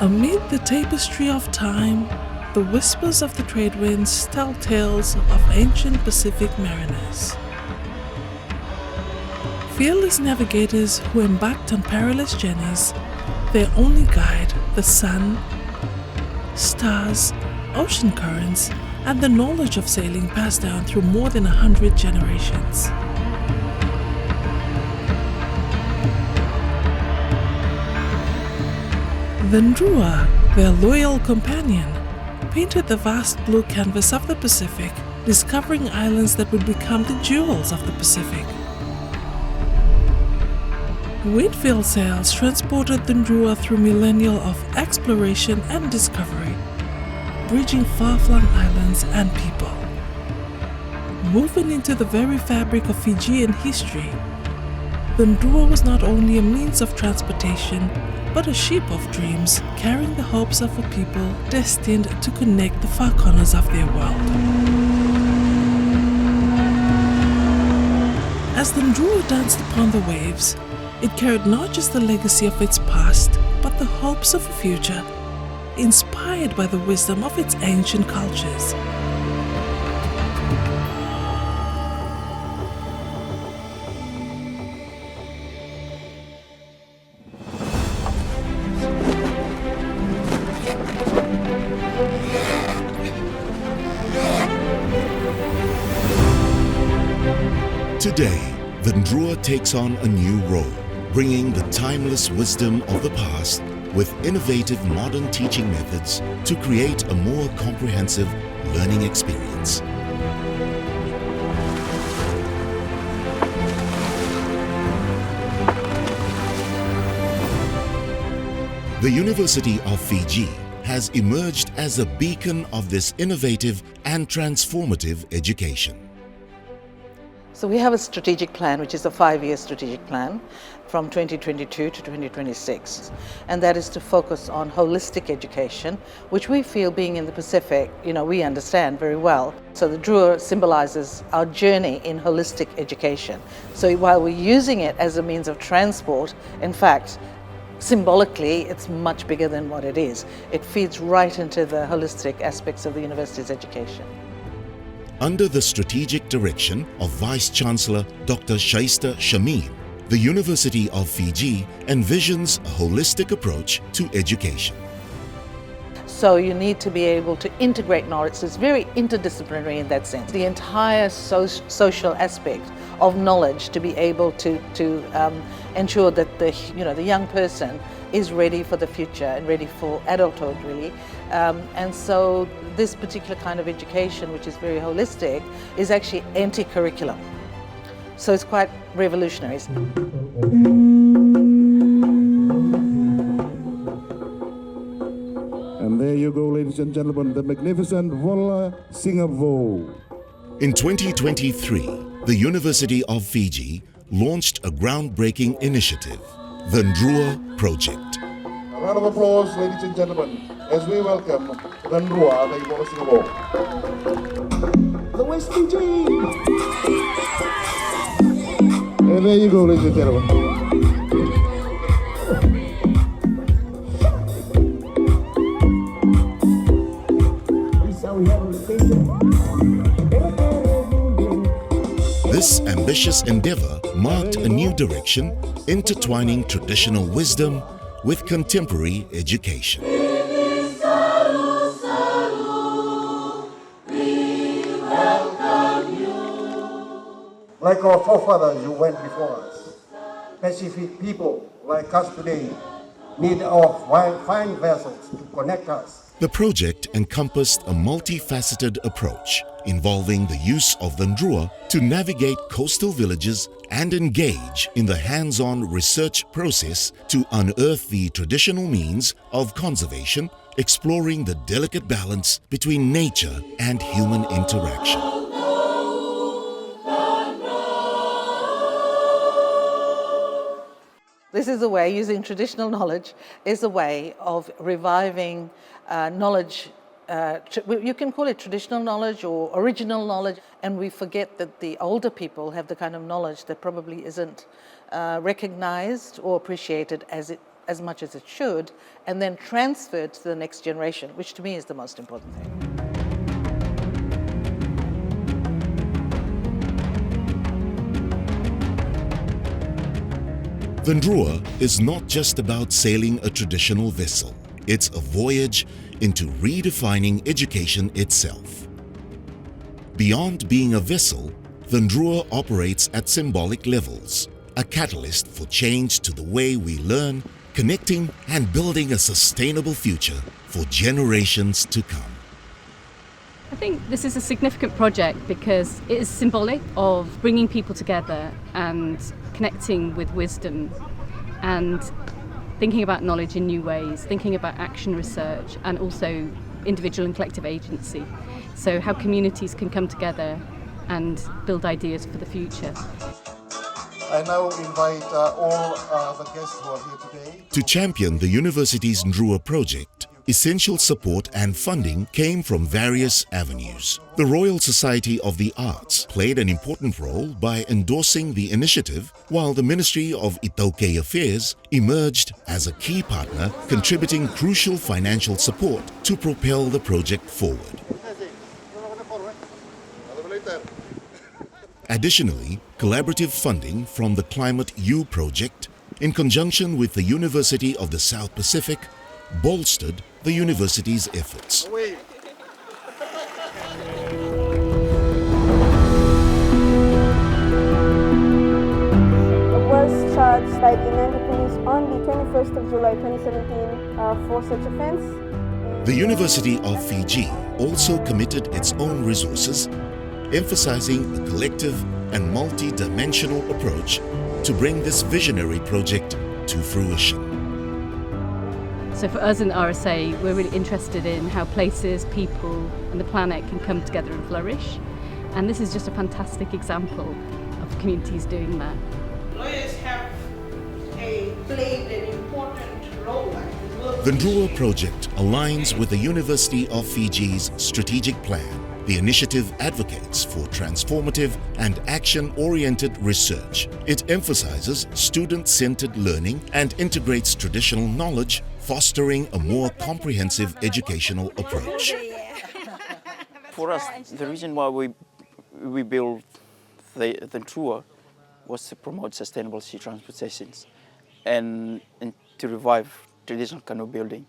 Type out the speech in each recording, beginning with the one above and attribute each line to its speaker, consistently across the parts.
Speaker 1: Amid the tapestry of time, the whispers of the trade winds tell tales of ancient Pacific mariners. Fearless navigators who embarked on perilous journeys, their only guide, the sun, stars, ocean currents, and the knowledge of sailing passed down through more than 100 generations. The Drua, their loyal companion, painted the vast blue canvas of the Pacific, discovering islands that would become the jewels of the Pacific. Windfield sails transported the Drua through millennia of exploration and discovery, bridging far-flung islands and people. Moving into the very fabric of Fijian history, the Drua was not only a means of transportation, but a ship of dreams carrying the hopes of a people destined to connect the far corners of their world. As the Drua danced upon the waves, it carried not just the legacy of its past, but the hopes of a future, inspired by the wisdom of its ancient cultures.
Speaker 2: Today, the Drua takes on a new role, bringing the timeless wisdom of the past with innovative modern teaching methods to create a more comprehensive learning experience. The University of Fiji has emerged as a beacon of this innovative and transformative education.
Speaker 3: So we have a strategic plan, which is a 5-year strategic plan from 2022 to 2026. And that is to focus on holistic education, which we feel being in the Pacific, we understand very well. So the Drua symbolizes our journey in holistic education. So while we're using it as a means of transport, in fact, symbolically, it's much bigger than what it is. It feeds right into the holistic aspects of the university's education.
Speaker 2: Under the strategic direction of Vice-Chancellor Dr. Shaista Shameen, the University of Fiji envisions a holistic approach to education.
Speaker 3: So you need to be able to integrate knowledge. So it's very interdisciplinary in that sense. The entire social aspect of knowledge to be able to ensure that the young person is ready for the future and ready for adulthood, really. And so this particular kind of education, which is very holistic, is actually anti-curriculum. So it's quite revolutionary.
Speaker 4: And there you go, ladies and gentlemen, the magnificent Vola Singapore.
Speaker 2: In 2023, the University of Fiji launched a groundbreaking initiative, the Drua Project.
Speaker 4: A round of applause, ladies and gentlemen, as we welcome the Drua, the Vola Singapore. The West Fiji! And there you go, ladies and gentlemen.
Speaker 2: This ambitious endeavor marked a new direction, intertwining traditional wisdom with contemporary education.
Speaker 5: Like our forefathers who went before us, Pacific people like us today need our fine vessels to connect us.
Speaker 2: The project encompassed a multifaceted approach involving the use of the Drua to navigate coastal villages and engage in the hands-on research process to unearth the traditional means of conservation, exploring the delicate balance between nature and human interaction.
Speaker 3: This is a way, using traditional knowledge, is a way of reviving knowledge. You can call it traditional knowledge or original knowledge, and we forget that the older people have the kind of knowledge that probably isn't recognized or appreciated as it as much as it should, and then transferred to the next generation, which to me is the most important thing.
Speaker 2: The Drua is not just about sailing a traditional vessel. It's a voyage into redefining education itself. Beyond being a vessel, the Drua operates at symbolic levels, a catalyst for change to the way we learn, connecting and building a sustainable future for generations to come.
Speaker 6: I think this is a significant project because it is symbolic of bringing people together and connecting with wisdom and thinking about knowledge in new ways, thinking about action research and also individual and collective agency. So how communities can come together and build ideas for the future.
Speaker 4: I now invite all the guests who are here today.
Speaker 2: To champion the university's Drua project, essential support and funding came from various avenues. The Royal Society of the Arts played an important role by endorsing the initiative, while the Ministry of iTaukei Affairs emerged as a key partner, contributing crucial financial support to propel the project forward. Additionally, collaborative funding from the Climate U project, in conjunction with the University of the South Pacific, bolstered the university's efforts.
Speaker 5: Away.
Speaker 7: Was charged by the Inandi Police on the 21st of July 2017 for such offence.
Speaker 2: The University of Fiji also committed its own resources, emphasizing a collective and multi-dimensional approach to bring this visionary project to fruition.
Speaker 6: So for us in RSA, we're really interested in how places, people and the planet can come together and flourish. And this is just a fantastic example of communities doing that.
Speaker 8: Lawyers have played an important role.
Speaker 2: The Drua project aligns with the University of Fiji's strategic plan. The initiative advocates for transformative and action-oriented research. It emphasizes student-centered learning and integrates traditional knowledge, fostering a more comprehensive educational approach.
Speaker 9: For us, the reason why we built the Drua was to promote sustainable sea transportations and to revive traditional canoe building.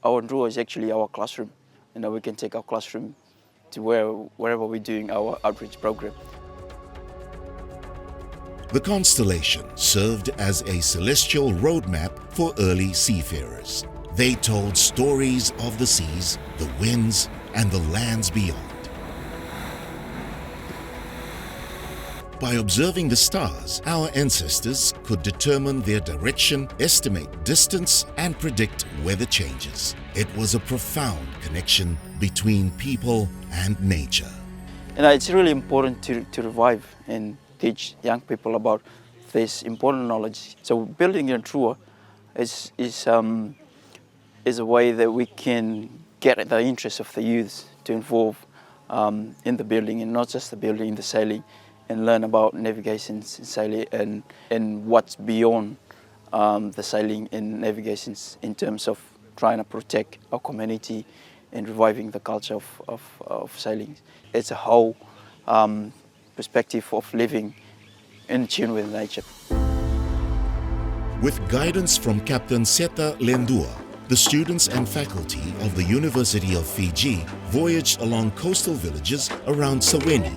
Speaker 9: Our Drua is actually our classroom, and we can take our classroom to wherever we're doing our outreach program.
Speaker 2: The constellation served as a celestial roadmap for early seafarers. They told stories of the seas, the winds, and the lands beyond. By observing the stars, our ancestors could determine their direction, estimate distance, and predict weather changes. It was a profound connection between people and nature.
Speaker 9: And it's really important to revive and teach young people about this important knowledge. So building a Drua is a way that we can get the interest of the youth to involve in the building, and not just the building, the sailing, and learn about navigation, sailing, and what's beyond the sailing and navigations in terms of trying to protect our community and reviving the culture of sailing. It's a whole perspective of living in tune with nature.
Speaker 2: With guidance from Captain Setareki, the students and faculty of the University of Fiji voyaged along coastal villages around Saweni,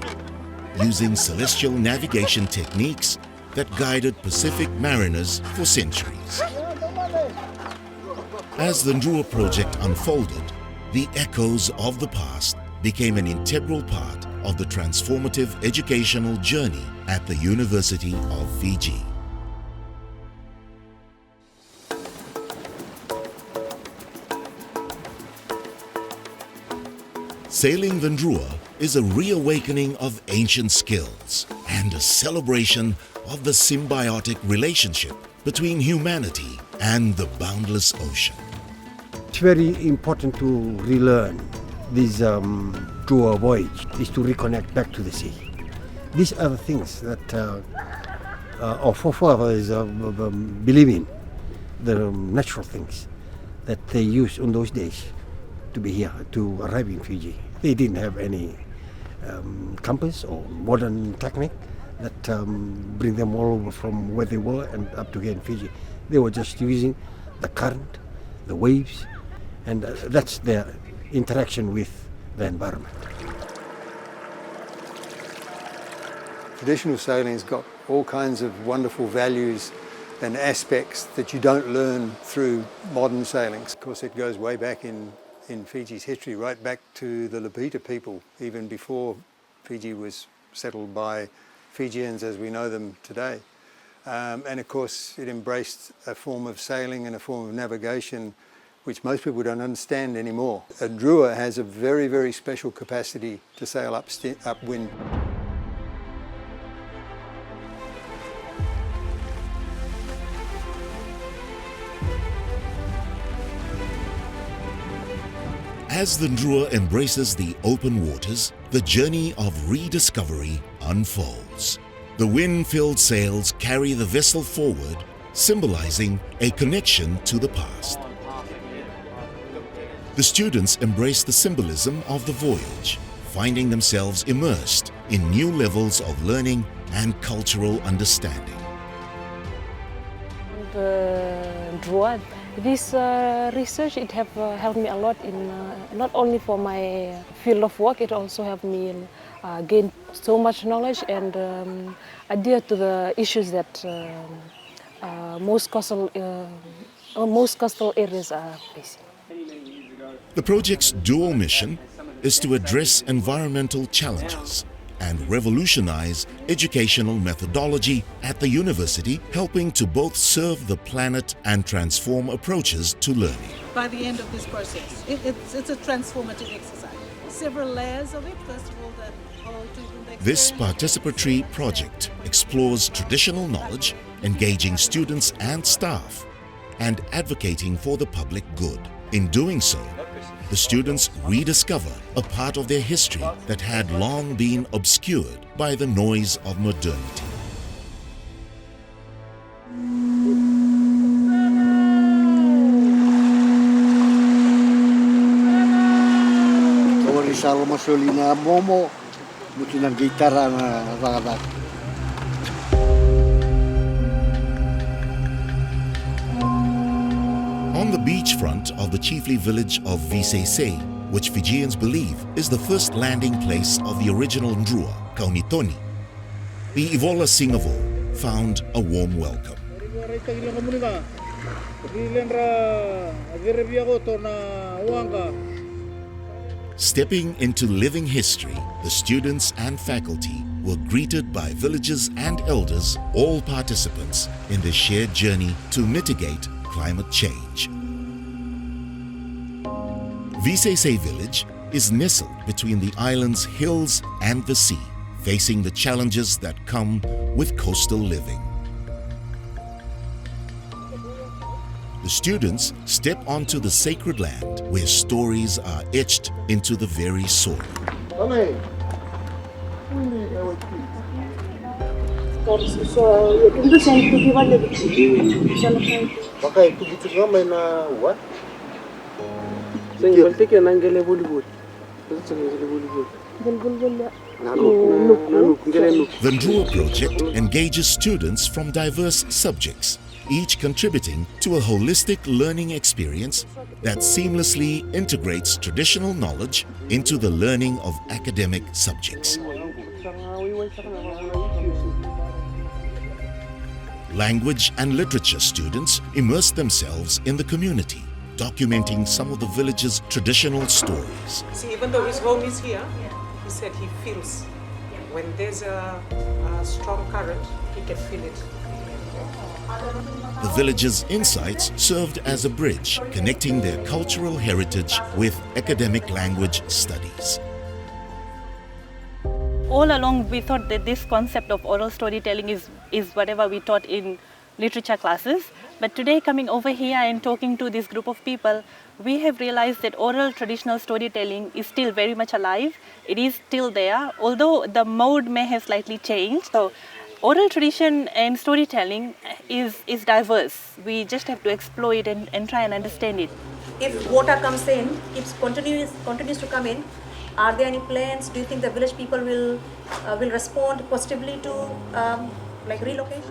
Speaker 2: using celestial navigation techniques that guided Pacific mariners for centuries. As the Drua project unfolded, the echoes of the past became an integral part of the transformative educational journey at the University of Fiji. Sailing the Drua is a reawakening of ancient skills and a celebration of the symbiotic relationship between humanity and the boundless ocean.
Speaker 5: It's very important to relearn this Drua voyage, is to reconnect back to the sea. These are the things that our forefathers believe in. the natural things that they used on those days to be here, to arrive in Fiji. They didn't have any compass or modern technique that bring them all over from where they were and up to here in Fiji. They were just using the current, the waves, and that's their interaction with the environment.
Speaker 10: Traditional sailing's got all kinds of wonderful values and aspects that you don't learn through modern sailing. Of course, it goes way back in Fiji's history, right back to the Lapita people, even before Fiji was settled by Fijians as we know them today. And of course, it embraced a form of sailing and a form of navigation which most people don't understand anymore. A Drua has a very, very special capacity to sail upwind.
Speaker 2: As the Drua embraces the open waters, the journey of rediscovery unfolds. The wind-filled sails carry the vessel forward, symbolizing a connection to the past. The students embrace the symbolism of the voyage, finding themselves immersed in new levels of learning and cultural understanding.
Speaker 7: Drua. This research, it have helped me a lot in not only for my field of work, it also helped me gain so much knowledge and adhere to the issues that most coastal areas are facing.
Speaker 2: The project's dual mission is to address environmental challenges and revolutionize educational methodology at the university, helping to both serve the planet and transform approaches to learning.
Speaker 8: By the end of this process, it's a transformative exercise. Several layers of it. First of all, the whole
Speaker 2: This participatory project explores traditional knowledge, engaging students and staff, and advocating for the public good. In doing so, the students rediscover a part of their history that had long been obscured by the noise of modernity. On the beachfront of the chiefly village of Veiseisei, which Fijians believe is the first landing place of the original Drua, Kaunitoni, the Ivola Singavo found a warm welcome. Stepping into living history, the students and faculty were greeted by villagers and elders, all participants in the shared journey to mitigate climate change. Veiseisei village is nestled between the island's hills and the sea, facing the challenges that come with coastal living. The students step onto the sacred land where stories are etched into the very soil. The Drua project engages students from diverse subjects, each contributing to a holistic learning experience that seamlessly integrates traditional knowledge into the learning of academic subjects. Language and literature students immerse themselves in the community, documenting some of the village's traditional stories.
Speaker 8: See, even though his home is here, he said he feels when there's a strong current, he can feel it.
Speaker 2: The village's insights served as a bridge, connecting their cultural heritage with academic language studies.
Speaker 11: All along we thought that this concept of oral storytelling is whatever we taught in literature classes. But today, coming over here and talking to this group of people, we have realized that oral traditional storytelling is still very much alive. It is still there, although the mode may have slightly changed. So Oral tradition and storytelling is diverse. We just have to explore it and try and understand it.
Speaker 12: If water comes in, continues to come in, are there any plans? Do you think the village people will respond positively to relocate?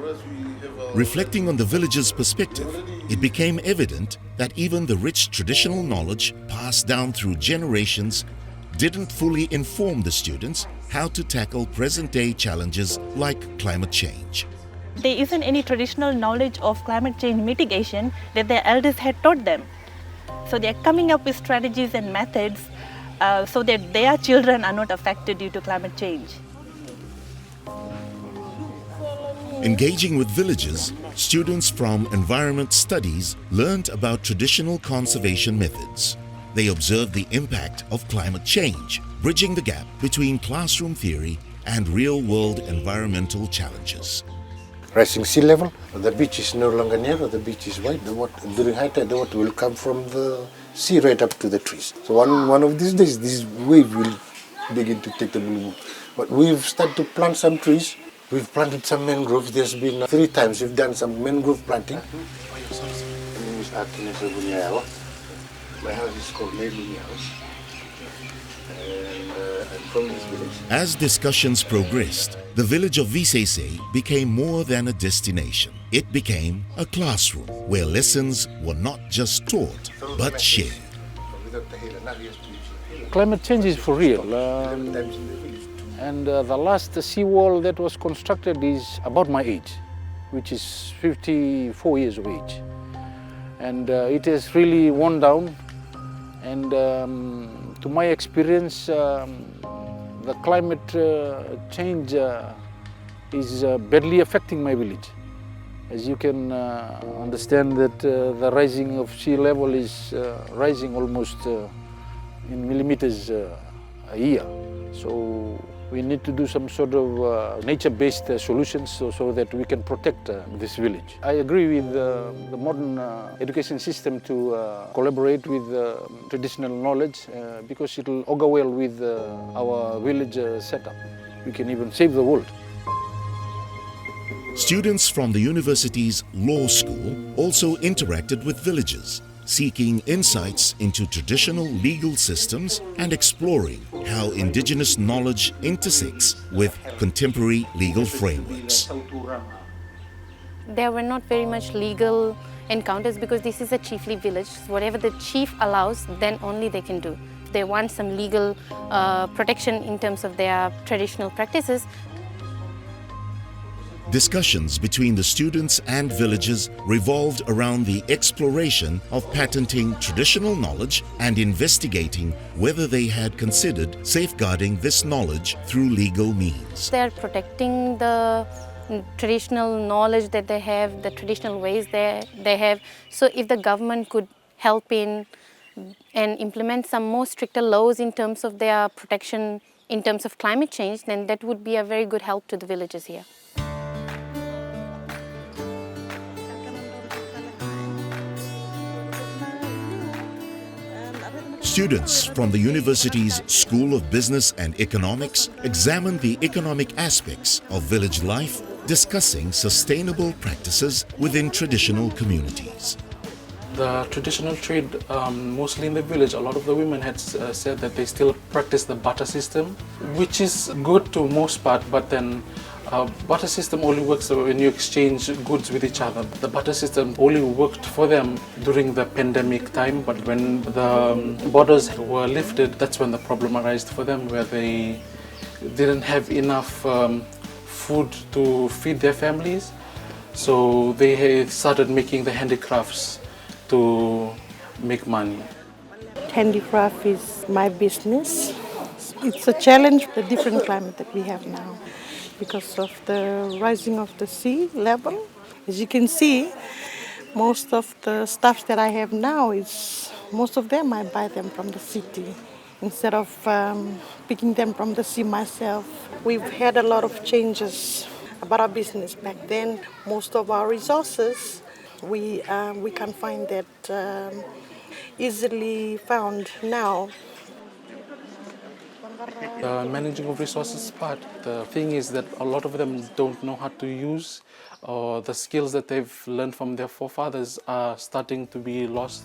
Speaker 2: Reflecting on the village's perspective, it became evident that even the rich traditional knowledge passed down through generations didn't fully inform the students how to tackle present-day challenges like climate change.
Speaker 11: There isn't any traditional knowledge of climate change mitigation that their elders had taught them. So they're coming up with strategies and methods so that their children are not affected due to climate change.
Speaker 2: Engaging with villagers, students from environment studies learned about traditional conservation methods. They observed the impact of climate change, bridging the gap between classroom theory and real-world environmental challenges.
Speaker 13: Rising sea level, the beach is no longer narrow, the beach is wide. During high tide, the water will come from the sea right up to the trees. So one of these days, this wave will begin to take the blue. But we've started to plant some trees. We've planted some mangroves. There's been 3 times we've done some mangrove planting. My house is called Namoli House. And I'm from this village.
Speaker 2: As discussions progressed, the village of Veiseisei became more than a destination. It became a classroom where lessons were not just taught, but shared.
Speaker 14: Climate change is for real. And the last seawall that was constructed is about my age, which is 54 years of age. And it has really worn down. And to my experience, the climate change is badly affecting my village. As you can understand that the rising of sea level is rising almost in millimeters a year. So we need to do some sort of nature-based solutions so that we can protect this village. I agree with the modern education system to collaborate with traditional knowledge because it will augur well with our village setup. We can even save the world.
Speaker 2: Students from the university's law school also interacted with villagers, seeking insights into traditional legal systems and exploring how indigenous knowledge intersects with contemporary legal frameworks.
Speaker 15: There were not very much legal encounters because this is a chiefly village. Whatever the chief allows, then only they can do. If they want some legal protection in terms of their traditional practices.
Speaker 2: Discussions between the students and villagers revolved around the exploration of patenting traditional knowledge and investigating whether they had considered safeguarding this knowledge through legal means.
Speaker 15: They are protecting the traditional knowledge that they have, the traditional ways they have. So if the government could help in and implement some more stricter laws in terms of their protection in terms of climate change, then that would be a very good help to the villagers here.
Speaker 2: Students from the university's School of Business and Economics examined the economic aspects of village life, discussing sustainable practices within traditional communities.
Speaker 16: The traditional trade, mostly in the village, a lot of the women had said that they still practice the barter system, which is good to most part, but then barter system only works when you exchange goods with each other. The barter system only worked for them during the pandemic time, but when the borders were lifted, that's when the problem arose for them, where they didn't have enough food to feed their families. So they started making the handicrafts to make money.
Speaker 17: Handicraft is my business. It's a challenge, the different climate that we have now, because of the rising of the sea level. As you can see, most of the stuff that I have now most of them I buy them from the city instead of picking them from the sea myself. We've had a lot of changes about our business back then. Most of our resources we can't find that easily found now.
Speaker 16: The managing of resources part, the thing is that a lot of them don't know how to use, or the skills that they've learned from their forefathers are starting to be lost.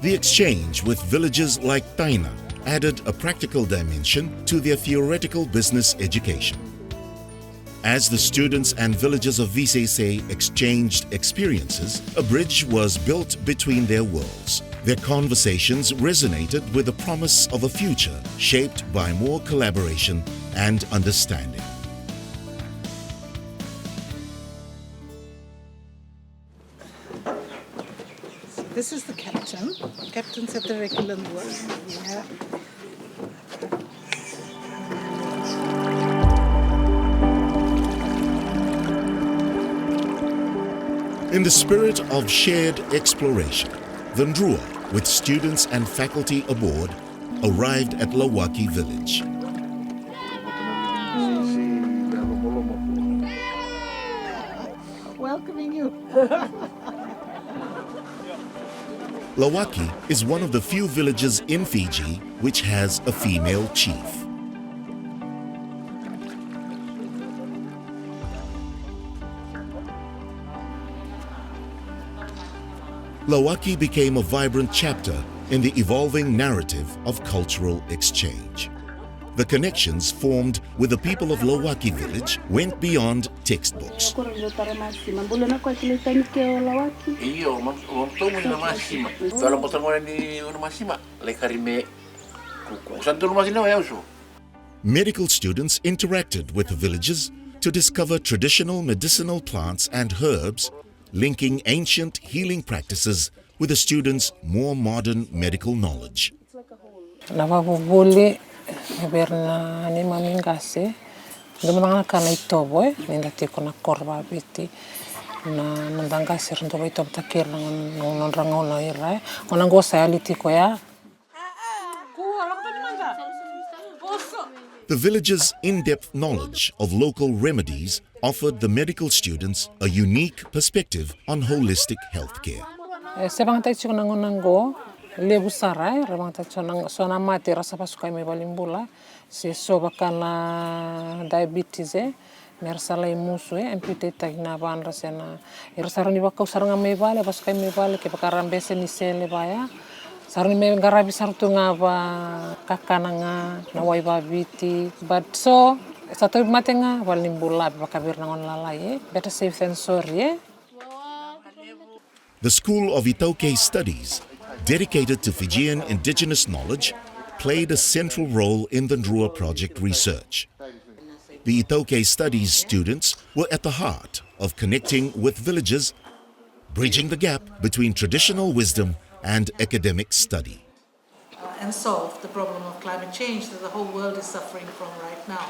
Speaker 2: The exchange with villages like Taina added a practical dimension to their theoretical business education. As the students and villagers of Veiseisei exchanged experiences, a bridge was built between their worlds. Their conversations resonated with the promise of a future shaped by more collaboration and understanding.
Speaker 17: This is the captain, Captain Setareki. Yeah.
Speaker 2: In the spirit of shared exploration, the Drua, with students and faculty aboard, arrived at Lauwaki village.
Speaker 17: Welcoming you.
Speaker 2: Lauwaki is one of the few villages in Fiji which has a female chief. Lauwaki became a vibrant chapter in the evolving narrative of cultural exchange. The connections formed with the people of Lauwaki village went beyond textbooks. Medical students interacted with the villagers to discover traditional medicinal plants and herbs, linking ancient healing practices with the students' more modern medical knowledge.
Speaker 18: Berna ni mamingase ndumanga kana itoboy ninda tiko na korba biti na ndanga sirndo ito takir nang rangono ira ona go sayali tiko ya.
Speaker 2: The villagers' in-depth knowledge of local remedies offered the medical students a unique perspective on holistic healthcare.
Speaker 18: Sebang tai chiko nangonango lebu sarai ramang ta sona mati rasa pasukai me balimbula se soba kana diabetes mersala musu ampute tagna ban rasena irsarani bakau saranga me bale pasukai me bale ke pakaram bese ni sele baya sarni me garabi sartu ngaba kakananga na waiba biti but so satu matenga balimbula bakabir nangon lalai better safe than sorry.
Speaker 2: The School of iTaukei Studies, dedicated to Fijian indigenous knowledge, played a central role in the Drua project research. The iTaukei Studies students were at the heart of connecting with villagers, bridging the gap between traditional wisdom and academic study.
Speaker 3: And solve the problem of climate change that the whole world is suffering from right now.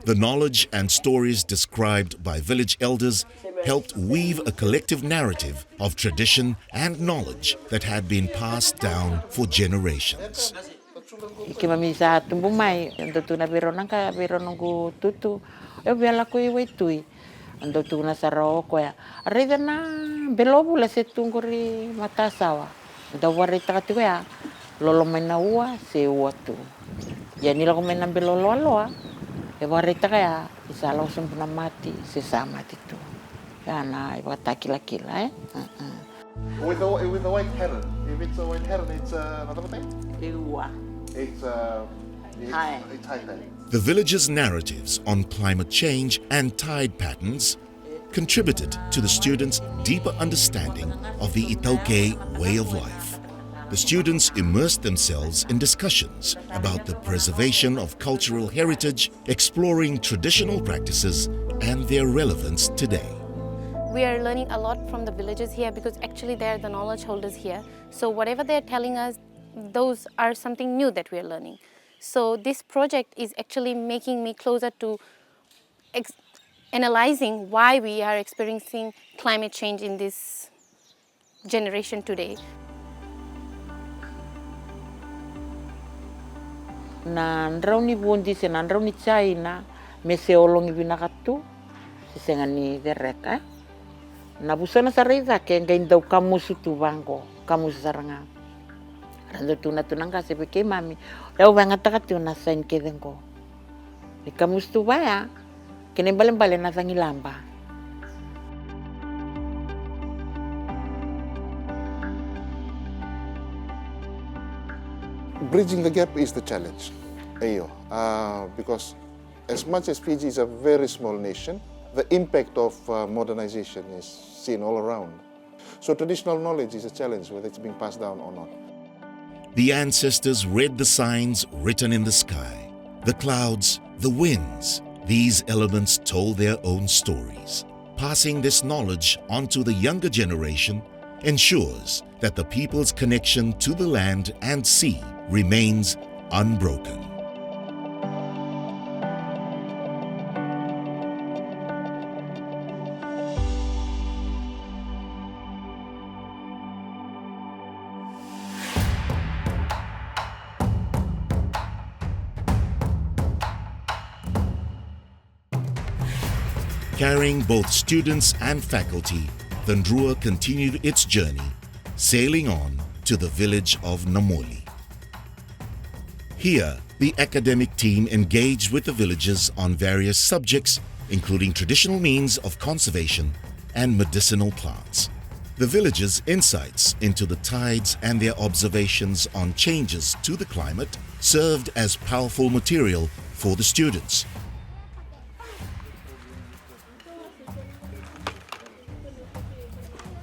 Speaker 2: The knowledge and stories described by village elders helped weave a collective narrative of tradition and knowledge that had been passed down for generations.
Speaker 19: Ikimamisa tumbumai ndo tuna bironanga bironungu tutu e biala ko iwetui ndo tuna sarao ko ya redana belobu la setunguri matasawa ndo warita katigo ya lolo menaua se watu ya nila ko menam belolo aloa e warita ya isala usumpuna mati se samati tu. With
Speaker 4: the white heron. If it's a white heron, it's another thing? It's tide.
Speaker 2: The villagers' narratives on climate change and tide patterns contributed to the students' deeper understanding of the iTaukei way of life. The students immersed themselves in discussions about the preservation of cultural heritage, exploring traditional practices and their relevance today.
Speaker 15: We are learning a lot from the villagers here because actually they are the knowledge holders here. So whatever they are telling us, those are something new that we are learning. So this project is actually making me closer to analyzing why we are experiencing climate change in this generation today.
Speaker 19: Na ndrauni bundi se na ndrauni China me se olongi binakatu se sengani dereka na busana sareza ke ngaindau kamusu tu bango kamusu saranga Rando tuna tunanga se peke mami. Leo venga taka tuna sain kedengo. Ikamustu baya. Kene balen na sangilamba.
Speaker 4: Bridging the gap is the challenge, because as much as Fiji is a very small nation, the impact of modernization is seen all around. So traditional knowledge is a challenge, whether it's being passed down or not.
Speaker 2: The ancestors read the signs written in the sky, the clouds, the winds. These elements told their own stories. Passing this knowledge on to the younger generation ensures that the people's connection to the land and sea remains unbroken. Carrying both students and faculty, the Drua continued its journey, sailing on to the village of Namoli. Here, the academic team engaged with the villagers on various subjects, including traditional means of conservation and medicinal plants. The villagers' insights into the tides and their observations on changes to the climate served as powerful material for the students.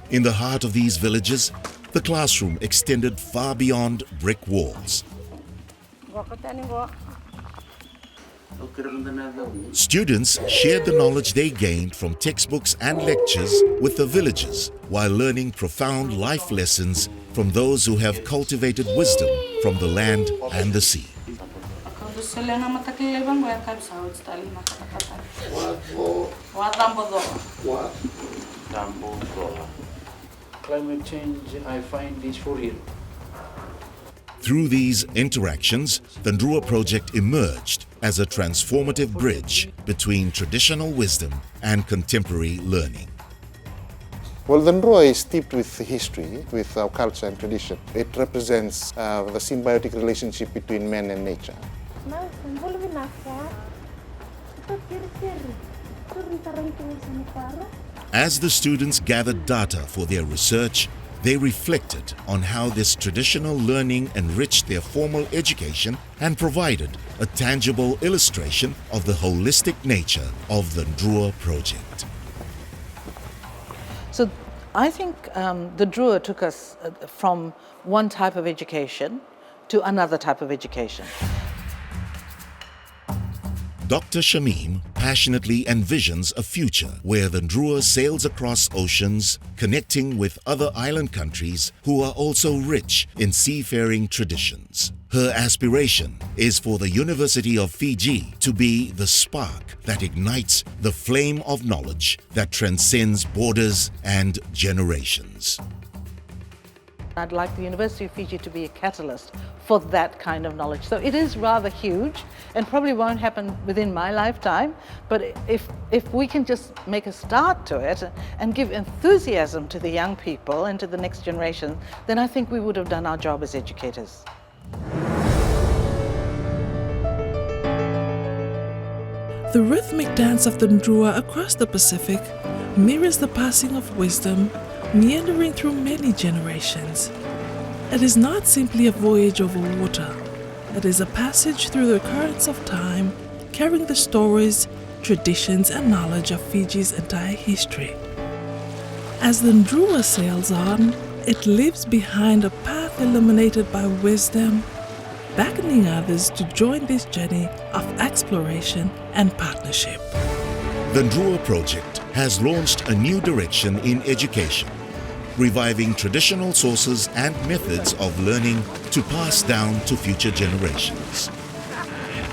Speaker 2: In the heart of these villages, the classroom extended far beyond brick walls. Students shared the knowledge they gained from textbooks and lectures with the villagers while learning profound life lessons from those who have cultivated wisdom from the land and the sea.
Speaker 14: Climate change, I find, is for real.
Speaker 2: Through these interactions, the Drua project emerged as a transformative bridge between traditional wisdom and contemporary learning.
Speaker 4: Well, the Drua is steeped with history, with our culture and tradition. It represents the symbiotic relationship between man and nature.
Speaker 2: As the students gathered data for their research, they reflected on how this traditional learning enriched their formal education and provided a tangible illustration of the holistic nature of the Drua project.
Speaker 3: So I think the Drua took us from one type of education to another type of education.
Speaker 2: Dr. Shamim passionately envisions a future where the Drua sails across oceans, connecting with other island countries who are also rich in seafaring traditions. Her aspiration is for the University of Fiji to be the spark that ignites the flame of knowledge that transcends borders and generations.
Speaker 3: I'd like the University of Fiji to be a catalyst for that kind of knowledge. So it is rather huge and probably won't happen within my lifetime, but if we can just make a start to it and give enthusiasm to the young people and to the next generation, then I think we would have done our job as educators.
Speaker 1: The rhythmic dance of the Drua across the Pacific mirrors the passing of wisdom, meandering through many generations. It is not simply a voyage over water. It is a passage through the currents of time, carrying the stories, traditions and knowledge of Fiji's entire history. As the Drua sails on, it leaves behind a path illuminated by wisdom, beckoning others to join this journey of exploration and partnership.
Speaker 2: The Drua project has launched a new direction in education, reviving traditional sources and methods of learning to pass down to future generations.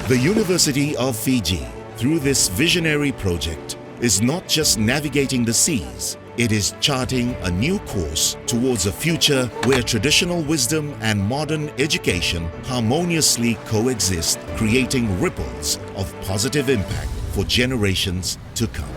Speaker 2: The University of Fiji, through this visionary project, is not just navigating the seas, it is charting a new course towards a future where traditional wisdom and modern education harmoniously coexist, creating ripples of positive impact for generations to come.